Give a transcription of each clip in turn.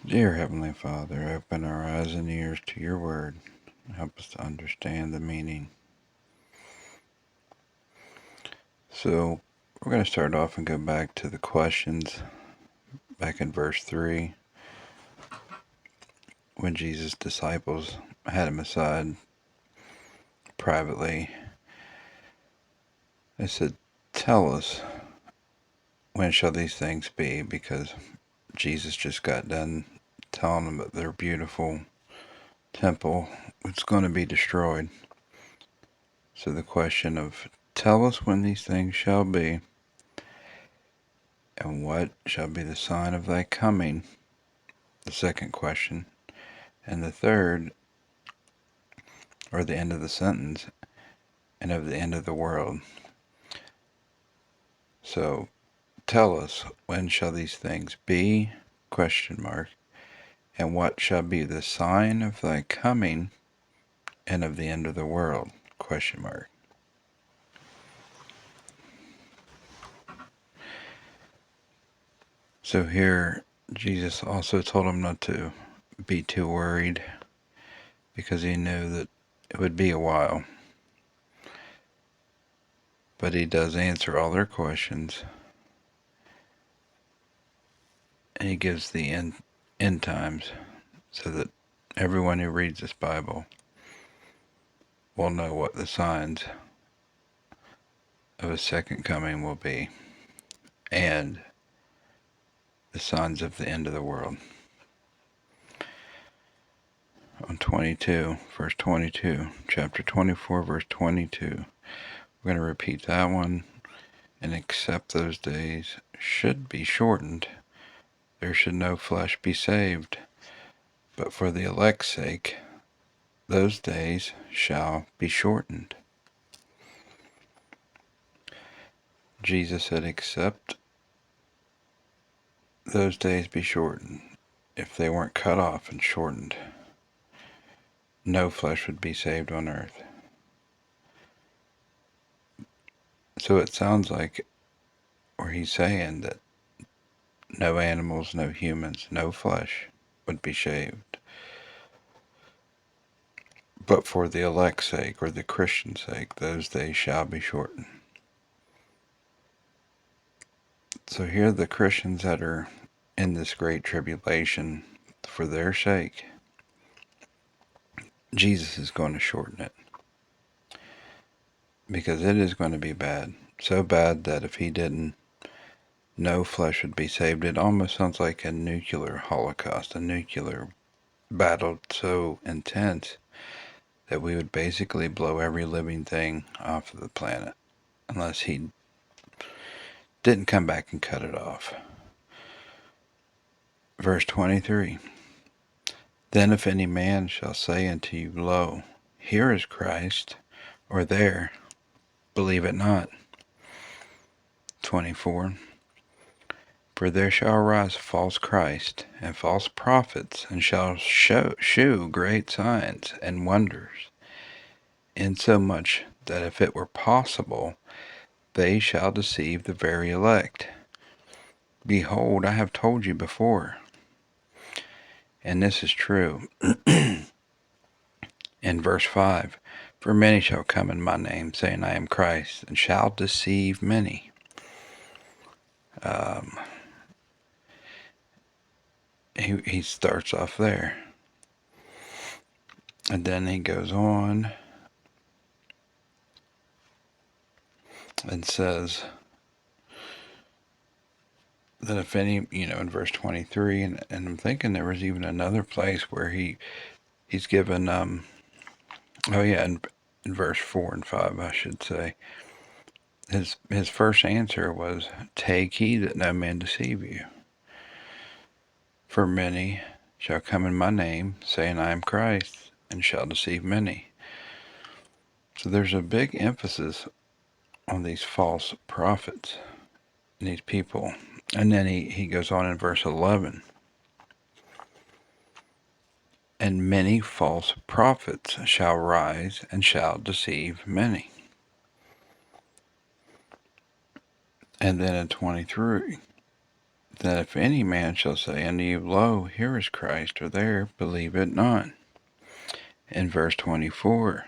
Dear Heavenly Father, open our eyes and ears to your word. Help us to understand the meaning. So, we're going to start off and go back to the questions back in verse 3 when Jesus' disciples had him aside privately. They said, "Tell us, when shall these things be?" Because Jesus just got done telling them that their beautiful temple was going to be destroyed. So the question of, "Tell us when these things shall be, and what shall be the sign of thy coming?" The second question. And the third, or the end of the sentence, and of the end of the world. So, tell us, when shall these things be? Question mark. And what shall be the sign of thy coming and of the end of the world? Question mark. So here, Jesus also told him not to be too worried because he knew that it would be a while. But he does answer all their questions. And he gives the end times so that everyone who reads this Bible will know what the signs of a second coming will be and the signs of the end of the world. On 22, verse 22, chapter 24, verse 22. We're going to repeat that one. And except those days should be shortened, there should no flesh be saved. But for the elect's sake, those days shall be shortened. Jesus said, except those days be shortened. If they weren't cut off and shortened, no flesh would be saved on earth. So it sounds like, or he's saying that no animals, no humans, no flesh would be shaved. But for the elect's sake, or the Christian's sake, those days shall be shortened. So here are the Christians that are in this great tribulation. For their sake, Jesus is going to shorten it. Because it is going to be bad. So bad that if he didn't, no flesh would be saved. It almost sounds like a nuclear holocaust, a nuclear battle so intense that we would basically blow every living thing off of the planet unless he didn't come back and cut it off. Verse 23. Then if any man shall say unto you, Lo, here is Christ, or there, believe it not. 24. For there shall arise false Christ and false prophets, and shall shew great signs and wonders, insomuch that if it were possible, they shall deceive the very elect. Behold, I have told you before. And this is true. In verse 5, for many shall come in my name, saying, I am Christ, and shall deceive many. He starts off there. And then he goes on and says that if any, in verse 23, and I'm thinking there was even another place where he's given, in verse 4 and 5, I should say, his first answer was, take heed that no man deceive you. For many shall come in my name, saying, I am Christ, and shall deceive many. So there's a big emphasis on these false prophets and these people. And then he goes on in verse 11. And many false prophets shall rise and shall deceive many. And then in 23, that if any man shall say unto you, Lo, here is Christ, or there, believe it not. In verse 24,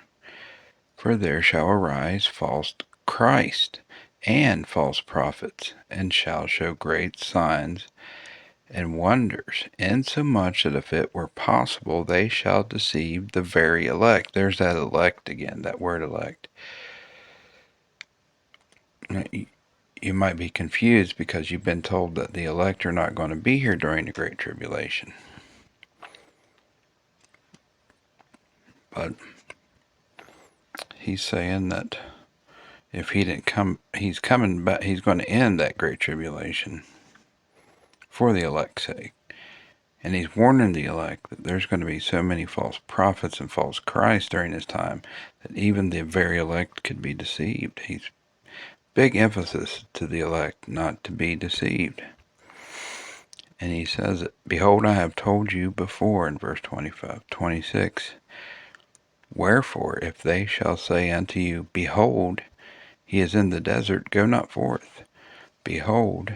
for there shall arise false Christ and false prophets, and shall show great signs and wonders, insomuch that if it were possible, they shall deceive the very elect. There's that elect again, that word elect. You might be confused because you've been told that the elect are not going to be here during the Great Tribulation. But he's saying that if he didn't come, he's coming back, he's going to end that Great Tribulation for the elect's sake. And he's warning the elect that there's going to be so many false prophets and false Christs during this time that even the very elect could be deceived. He's big emphasis to the elect not to be deceived. And he says, Behold, I have told you before, in verse 25, 26, Wherefore, if they shall say unto you, Behold, he is in the desert, go not forth. Behold,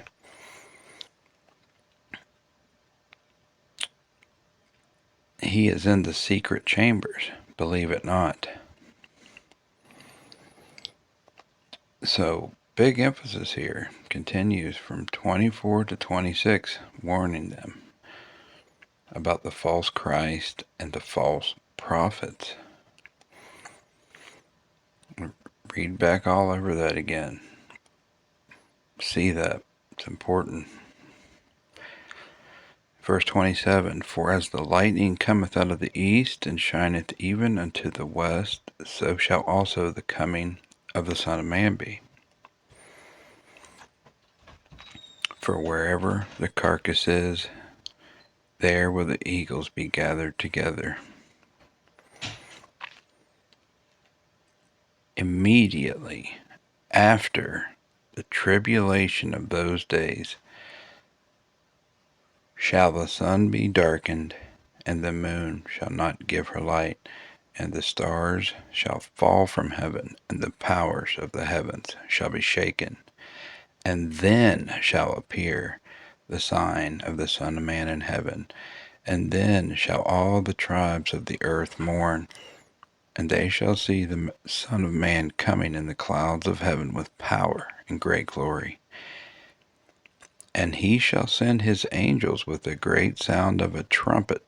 he is in the secret chambers, believe it not. So, big emphasis here continues from 24 to 26, warning them about the false Christ and the false prophets. Read back all over that again. See that. It's important. Verse 27, For as the lightning cometh out of the east, and shineth even unto the west, so shall also the coming of the Son of Man be. For wherever the carcass is, there will the eagles be gathered together. Immediately after the tribulation of those days shall the sun be darkened, and the moon shall not give her light, and the stars shall fall from heaven, and the powers of the heavens shall be shaken. And then shall appear the sign of the Son of Man in heaven. And then shall all the tribes of the earth mourn, and they shall see the Son of Man coming in the clouds of heaven with power and great glory. And he shall send his angels with a great sound of a trumpet,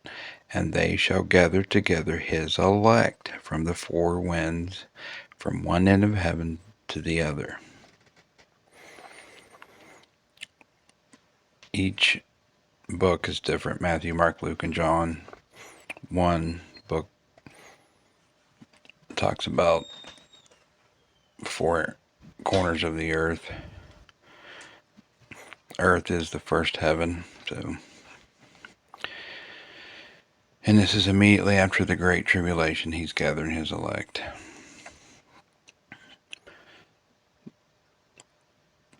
and they shall gather together his elect from the four winds, from one end of heaven to the other. Each book is different. Matthew, Mark, Luke, and John. One book talks about four corners of the earth. Earth is the first heaven. And this is immediately after the Great Tribulation. He's gathering his elect.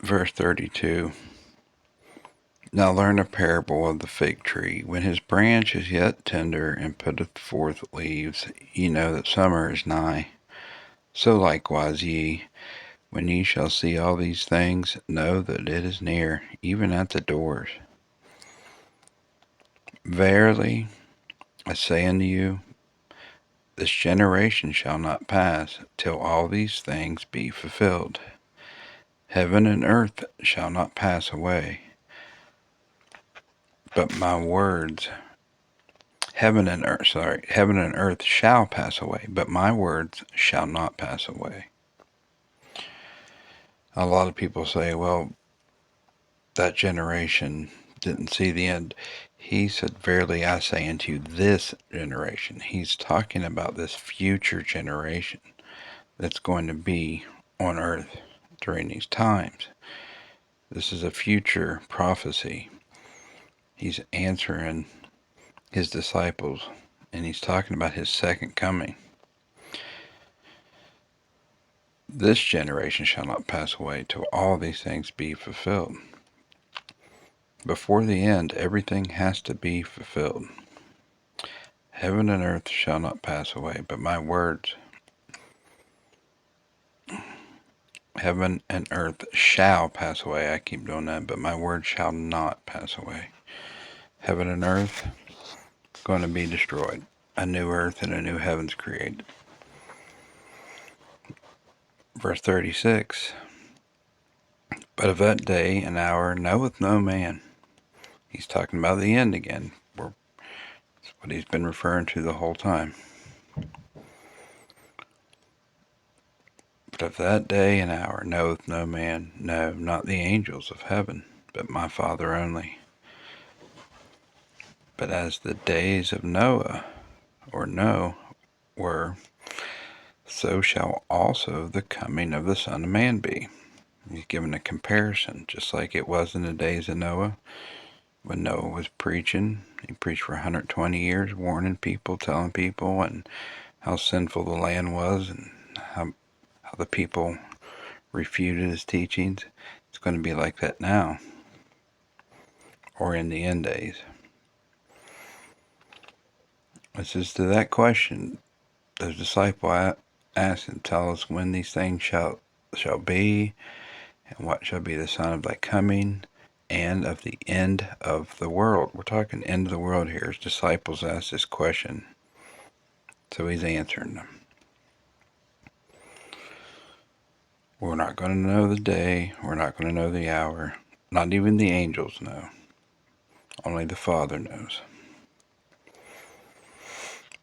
Verse 32. Now learn a parable of the fig tree. When his branch is yet tender and putteth forth leaves, ye know that summer is nigh. So likewise ye, when ye shall see all these things, know that it is near, even at the doors. Verily, I say unto you, this generation shall not pass till all these things be fulfilled. Heaven and earth shall not pass away, but my words, heaven and earth shall pass away, but my words shall not pass away. A lot of people say, well, that generation didn't see the end. He said, verily I say unto you, this generation. He's talking about this future generation that's going to be on earth during these times. This is a future prophecy. He's answering his disciples, and he's talking about his second coming. This generation shall not pass away till all these things be fulfilled. Before the end, everything has to be fulfilled. Heaven and earth shall not pass away, but my words Heaven and earth shall pass away. I keep doing that, but my word shall not pass away. Heaven and earth going to be destroyed. A new earth and a new heavens created. Verse 36. But of that day and hour knoweth no man. He's talking about the end again. That's what he's been referring to the whole time. But of that day and hour knoweth no man, no, not the angels of heaven, but my Father only. But as the days of Noah, or No, were, so shall also the coming of the Son of Man be. He's given a comparison, just like it was in the days of Noah. When Noah was preaching, he preached for 120 years, warning people, telling people, and how sinful the land was, and how the people refuted his teachings. It's going to be like that now, or in the end days. This is to that question. The disciple asked him, tell us when these things shall be, and what shall be the sign of thy coming, and of the end of the world. We're talking end of the world here. His disciples asked this question, so he's answering them. We're not going to know the day. We're not going to know the hour. Not even the angels know. Only the Father knows.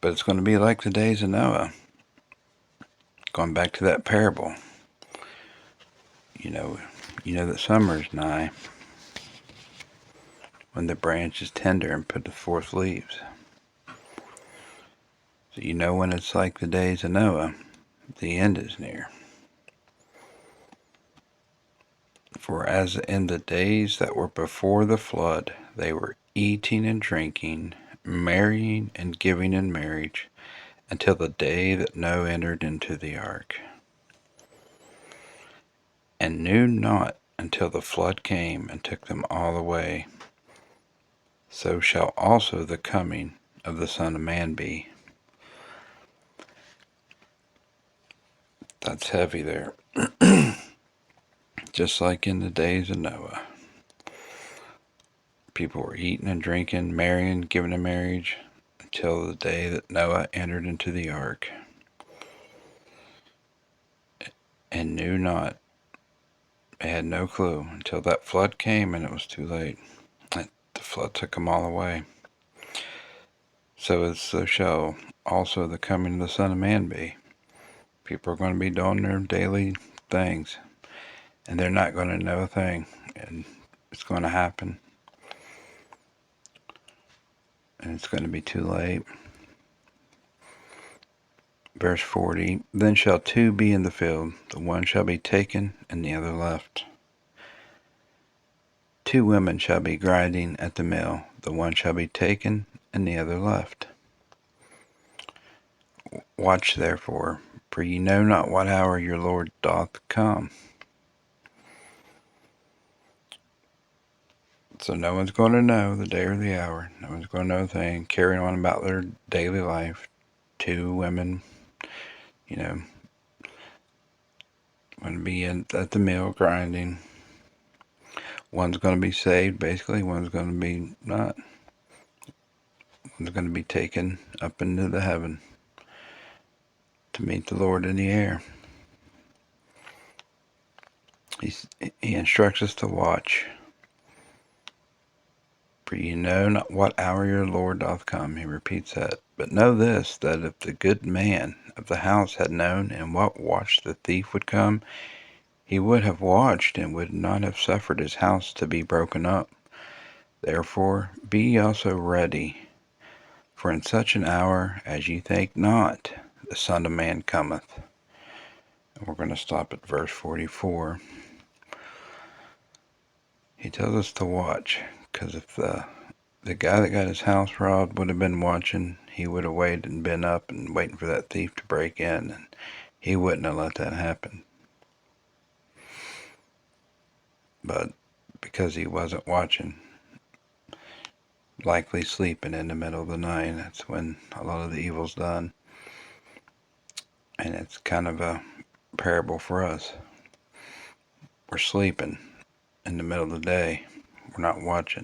But it's going to be like the days of Noah. Going back to that parable. You know that summer's nigh, when the branch is tender and putteth forth leaves. So you know when it's like the days of Noah, the end is near. For as in the days that were before the flood, they were eating and drinking, marrying and giving in marriage, until the day that Noah entered into the ark, and knew not until the flood came and took them all away. So shall also the coming of the Son of Man be. That's heavy there. Just like in the days of Noah. People were eating and drinking, marrying, giving in marriage, until the day that Noah entered into the ark, and knew not. They had no clue until that flood came, and it was too late. The flood took them all away. So shall also the coming of the Son of Man be. People are going to be doing their daily things, and they're not going to know a thing, and it's going to happen, and it's going to be too late. Verse 40, then shall two be in the field, the one shall be taken, and the other left. Two women shall be grinding at the mill, the one shall be taken, and the other left. Watch therefore, for ye know not what hour your Lord doth come. So no one's going to know the day or the hour. No one's going to know a thing. Carrying on about their daily life. Two women, going to be at the mill grinding. One's going to be saved, basically. One's going to be not. One's going to be taken up into the heaven to meet the Lord in the air. He instructs us to watch. For ye know not what hour your Lord doth come. He repeats that. But know this, that if the good man of the house had known in what watch the thief would come, he would have watched, and would not have suffered his house to be broken up. Therefore be ye also ready, for in such an hour as ye think not, the Son of Man cometh. And we're going to stop at verse 44. He tells us to watch, because if the guy that got his house robbed would have been watching, he would have waited and been up and waiting for that thief to break in, and he wouldn't have let that happen. But because he wasn't watching, likely sleeping in the middle of the night, that's when a lot of the evil's done. And it's kind of a parable for us. We're sleeping in the middle of the day. We're not watching.